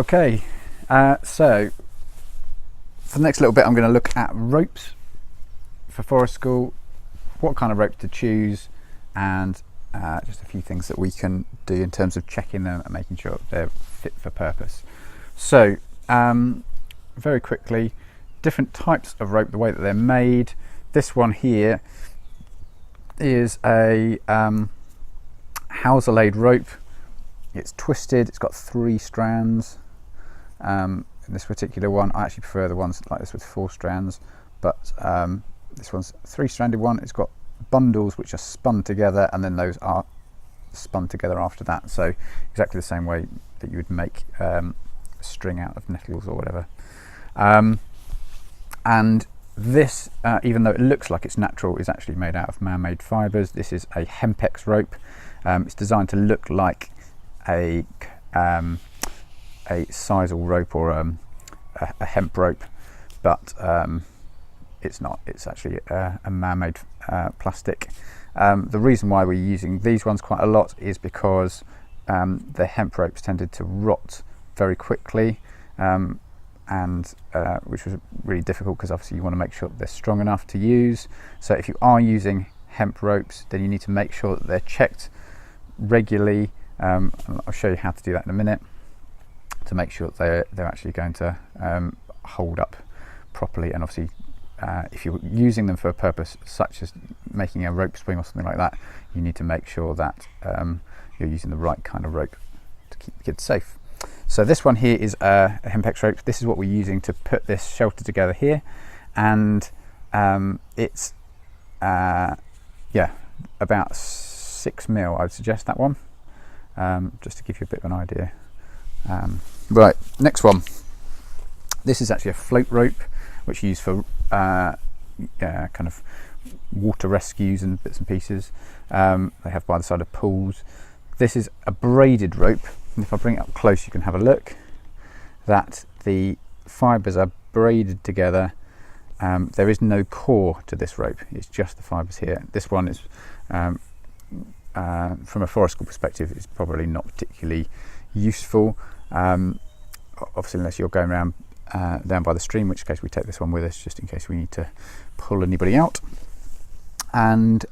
Okay, so for the next little bit I'm going to look at ropes for forest school, what kind of rope to choose, and just a few things that we can do in terms of checking them and making sure they're fit for purpose. So very quickly, different types of rope, the way that they're made. This one here is a hawser-laid rope. It's twisted, it's got 3 strands. In this particular one, I actually prefer the ones like this with 4 strands, but this one's 3-stranded one. It's got bundles which are spun together, and then those are spun together after that. So exactly the same way that you would make string out of nettles or whatever. And this, even though it looks like it's natural, is actually made out of man-made fibres. This is a Hempex rope. It's designed to look like a sisal rope or a hemp rope, but it's not. It's actually a man-made plastic. The reason why we're using these ones quite a lot is because the hemp ropes tended to rot very quickly, and which was really difficult because obviously you want to make sure that they're strong enough to use. So if you are using hemp ropes, then you need to make sure that they're checked regularly. And I'll show you how to do that in a minute, to make sure that they're actually going to hold up properly. And obviously if you're using them for a purpose such as making a rope swing or something like that, you need to make sure that you're using the right kind of rope to keep the kids safe. So this one here is a Hempex rope. This is what we're using to put this shelter together here, and it's yeah, about 6 mil, I would suggest that one, just to give you a bit of an idea. Right, next one. This is actually a float rope, which you use for kind of water rescues and bits and pieces. They have by the side of pools. This is a braided rope, and if I bring it up close you can have a look that the fibres are braided together. There is no core to this rope, it's just the fibres here. This one is from a forest school perspective, it's probably not particularly useful, obviously unless you're going around down by the stream, in which case we take this one with us just in case we need to pull anybody out. And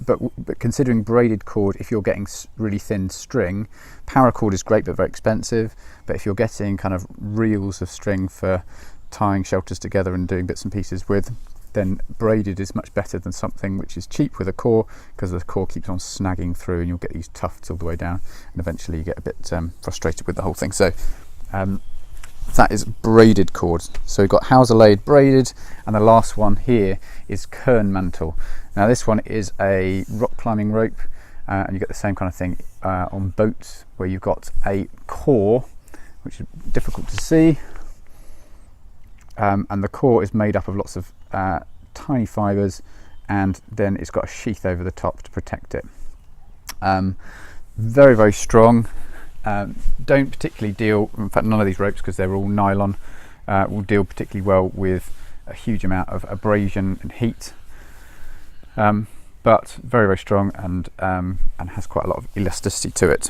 but considering braided cord, if you're getting really thin string, paracord is great but very expensive. But if you're getting kind of reels of string for tying shelters together and doing bits and pieces with, then braided is much better than something which is cheap with a core, because the core keeps on snagging through and you'll get these tufts all the way down, and eventually you get a bit frustrated with the whole thing. So that is braided cord. So we've got hawser-laid, braided, and the last one here is Kernmantle. Now this one is a rock climbing rope, and you get the same kind of thing on boats, where you've got a core, which is difficult to see, and the core is made up of lots of tiny fibres, and then it's got a sheath over the top to protect it. Very, very strong. Don't particularly deal, in fact none of these ropes, because they're all nylon, will deal particularly well with a huge amount of abrasion and heat, but very, very strong, and has quite a lot of elasticity to it.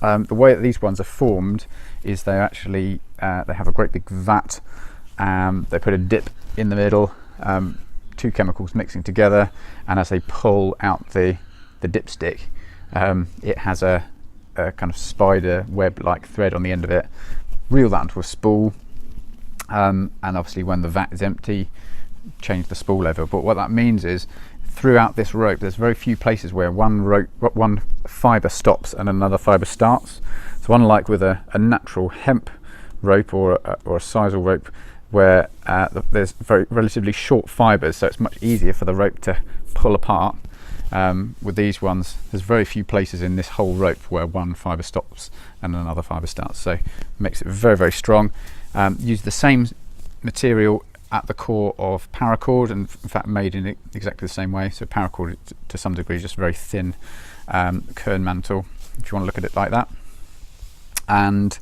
The way that these ones are formed is they actually they have a great big vat. They put a dip in the middle, 2 chemicals mixing together, and as they pull out the dipstick, it has a kind of spider web like thread on the end of it. Reel that onto a spool, and obviously when the vat is empty, change the spool over. But what that means is, throughout this rope there's very few places where one fibre stops and another fibre starts. So unlike with a natural hemp rope or a sisal rope, where there's very relatively short fibres, so it's much easier for the rope to pull apart. With these ones, there's very few places in this whole rope where one fibre stops and another fibre starts, so it makes it very, very strong. Use the same material at the core of paracord, and in fact made in exactly the same way. So paracord to some degree is just very thin Kernmantle, if you want to look at it like that. And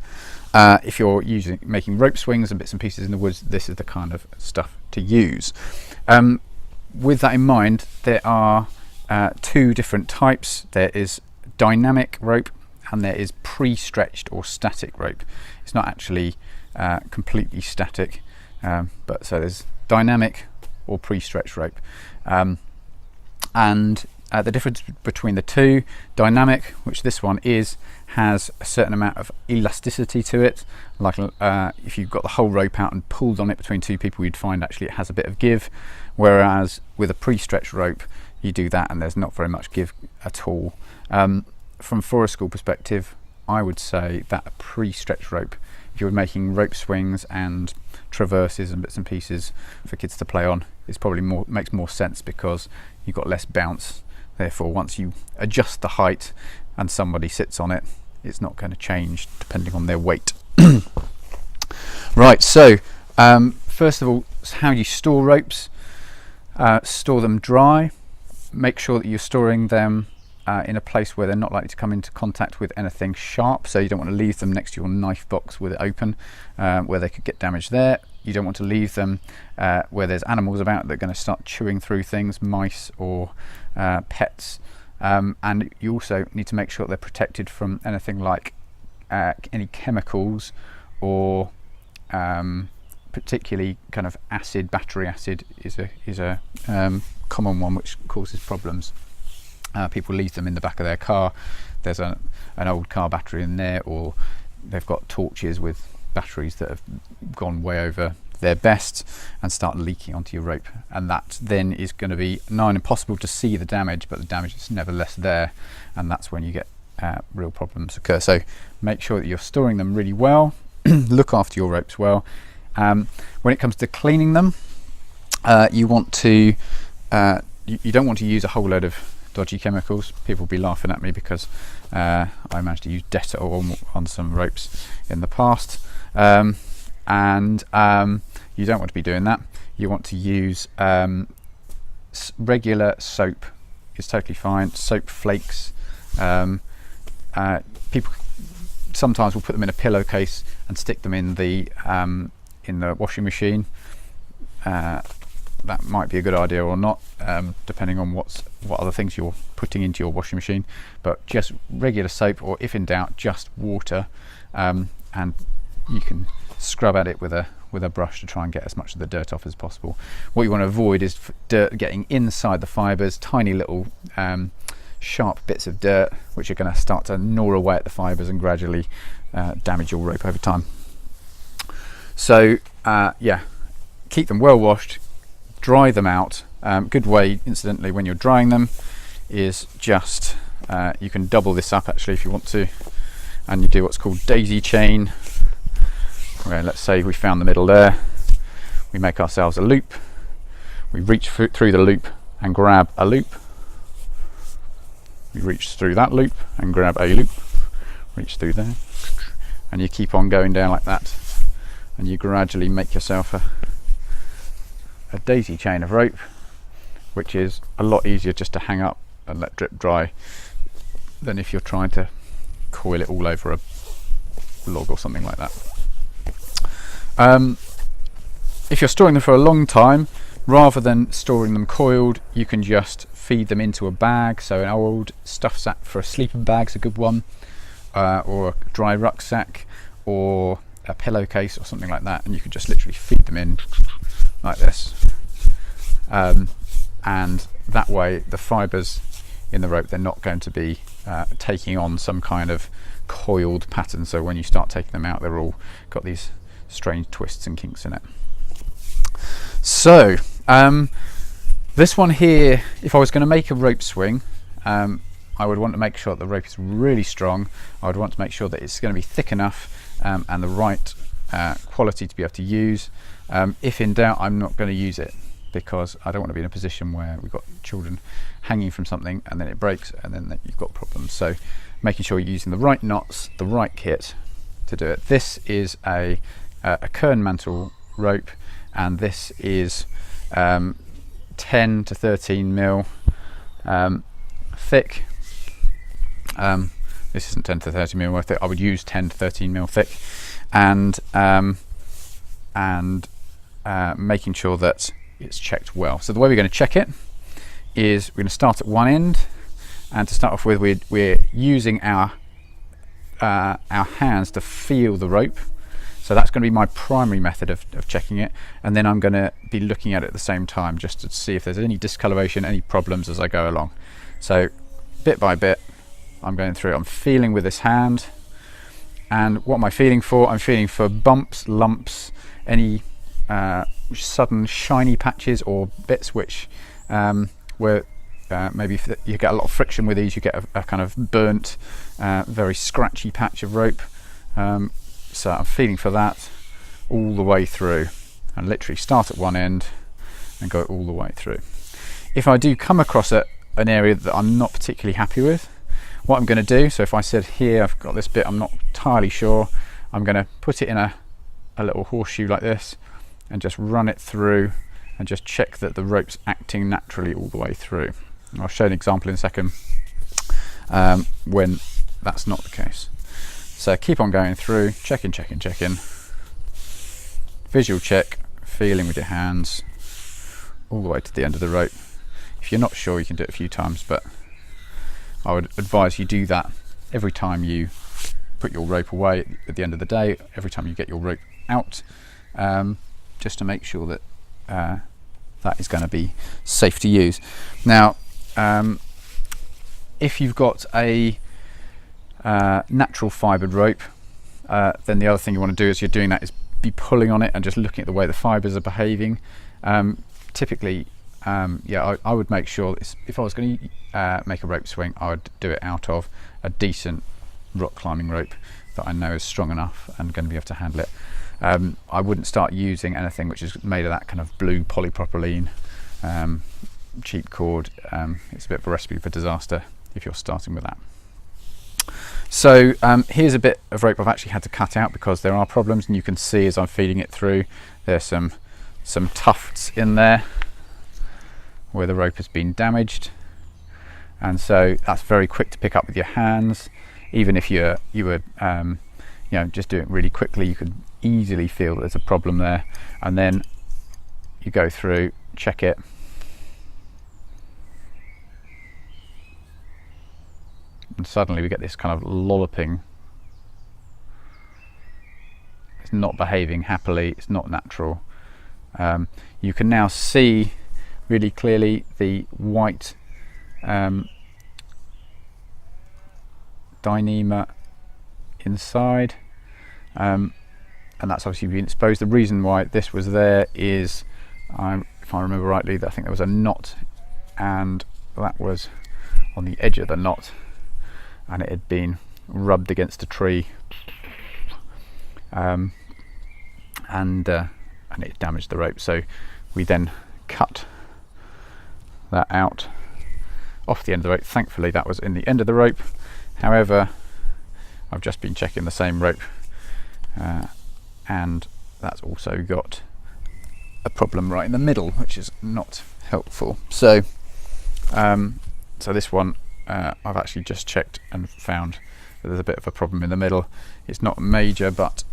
if you're making rope swings and bits and pieces in the woods, this is the kind of stuff to use. With that in mind, there are 2 different types. There is dynamic rope and there is pre-stretched or static rope. It's not actually completely static, but so there's dynamic or pre-stretched rope. And the difference between the two, dynamic, which this one is, has a certain amount of elasticity to it. Like if you've got the whole rope out and pulled on it between two people, you'd find actually it has a bit of give, whereas with a pre-stretched rope you do that and there's not very much give at all. From forest school perspective, I would say that a pre-stretched rope, if you're making rope swings and traverses and bits and pieces for kids to play on, it's probably makes more sense because you've got less bounce. Therefore, once you adjust the height and somebody sits on it, it's not going to change depending on their weight. Right, so first of all, how you store ropes. Store them dry. Make sure that you're storing them in a place where they're not likely to come into contact with anything sharp, so you don't want to leave them next to your knife box with it open, where they could get damaged there. You don't want to leave them where there's animals about that are going to start chewing through things, mice or pets, and you also need to make sure they're protected from anything like any chemicals or particularly kind of acid. Battery acid is a common one which causes problems. People leave them in the back of their car. There's an old car battery in there, or they've got torches with batteries that have gone way over their best and start leaking onto your rope, and that then is going to be nigh impossible to see the damage, but the damage is nevertheless there, and that's when you get real problems occur. So make sure that you're storing them really well. Look after your ropes well. When it comes to cleaning them, you want to you don't want to use a whole load of dodgy chemicals. People will be laughing at me because I managed to use Dettol on some ropes in the past, and you don't want to be doing that. You want to use regular soap. Is totally fine. Soap flakes. People sometimes will put them in a pillowcase and stick them in the washing machine. That might be a good idea or not, depending on what other things you're putting into your washing machine. But just regular soap, or if in doubt, just water, and you can scrub at it with a brush to try and get as much of the dirt off as possible. What you want to avoid is dirt getting inside the fibres, tiny little sharp bits of dirt which are going to start to gnaw away at the fibres and gradually damage your rope over time. So yeah, keep them well washed, dry them out. Good way, incidentally, when you're drying them is just you can double this up actually if you want to, and you do what's called daisy chain, where let's say we found the middle there, we make ourselves a loop, we reach through the loop and grab a loop, we reach through that loop and grab a loop, reach through there, and you keep on going down like that, and you gradually make yourself a daisy chain of rope, which is a lot easier just to hang up and let drip dry than if you're trying to coil it all over a log or something like that. If you're storing them for a long time, rather than storing them coiled, you can just feed them into a bag. So an old stuff sack for a sleeping bag's a good one, or a dry rucksack, or a pillowcase or something like that, and you can just literally feed them in like this, and that way the fibres in the rope, they're not going to be taking on some kind of coiled pattern, so when you start taking them out, they're all got these strange twists and kinks in it. So this one here, if I was going to make a rope swing, I would want to make sure that the rope is really strong. I would want to make sure that it's going to be thick enough and the right quality to be able to use. If in doubt, I'm not going to use it because I don't want to be in a position where we've got children hanging from something and then it breaks and then you've got problems. So making sure you're using the right knots, the right kit to do it. This is a Kernmantle rope, and this is 10 to 13 mil thick. This isn't 10 to 13 mil thick. I would use 10 to 13 mil thick, and making sure that it's checked well. So the way we're going to check it is we're going to start at one end, and to start off with, we're using our our hands to feel the rope. So that's going to be my primary method of checking it, and then I'm going to be looking at it at the same time just to see if there's any discoloration, any problems as I go along. So bit by bit I'm going through, I'm feeling with this hand, and what am I feeling for? I'm feeling for bumps, lumps, any sudden shiny patches or bits which where maybe if you get a lot of friction with these, you get a kind of burnt, very scratchy patch of rope. So I'm feeling for that all the way through, and literally start at one end and go all the way through. If I do come across an area that I'm not particularly happy with, what I'm going to do, so if I said here I've got this bit I'm not entirely sure, I'm going to put it in a little horseshoe like this and just run it through and just check that the rope's acting naturally all the way through. I'll show an example in a second when that's not the case. So keep on going through, checking, visual check, feeling with your hands all the way to the end of the rope. If you're not sure, you can do it a few times, but I would advise you do that every time you put your rope away at the end of the day, every time you get your rope out, just to make sure that that is going to be safe to use. Now, if you've got a natural fibered rope, then the other thing you want to do as you're doing that is be pulling on it and just looking at the way the fibers are behaving. Typically, yeah, I would make sure if I was going to make a rope swing, I would do it out of a decent rock climbing rope that I know is strong enough and going to be able to handle it. I wouldn't start using anything which is made of that kind of blue polypropylene cheap cord. It's a bit of a recipe for disaster if you're starting with that. So here's a bit of rope I've actually had to cut out because there are problems, and you can see as I'm feeding it through there's some tufts in there where the rope has been damaged, and so that's very quick to pick up with your hands. Even if you were you know, just do it really quickly, you could easily feel that there's a problem there, and then you go through, check it, and suddenly we get this kind of lolloping. It's not behaving happily, it's not natural. You can now see really clearly the white Dyneema inside, and that's obviously been exposed. The reason why this was there is, if I remember rightly, I think there was a knot, and that was on the edge of the knot, and it had been rubbed against a tree, and it damaged the rope. So we then cut that out off the end of the rope. Thankfully that was in the end of the rope. However, I've just been checking the same rope, and that's also got a problem right in the middle, which is not helpful. So so this one I've actually just checked and found that there's a bit of a problem in the middle. It's not major, but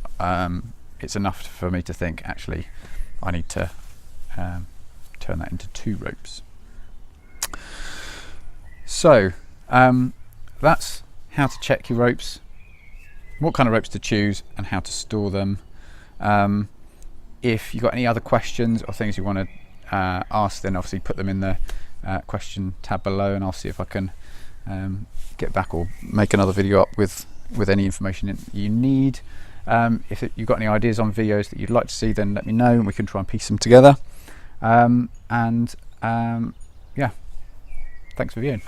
it's enough for me to think actually I need to turn that into 2 ropes. So that's how to check your ropes, what kind of ropes to choose, and how to store them. If you've got any other questions or things you want to ask, then obviously put them in the question tab below, and I'll see if I can get back or make another video up with any information that you need. If you've got any ideas on videos that you'd like to see, then let me know and we can try and piece them together. Yeah, thanks for viewing.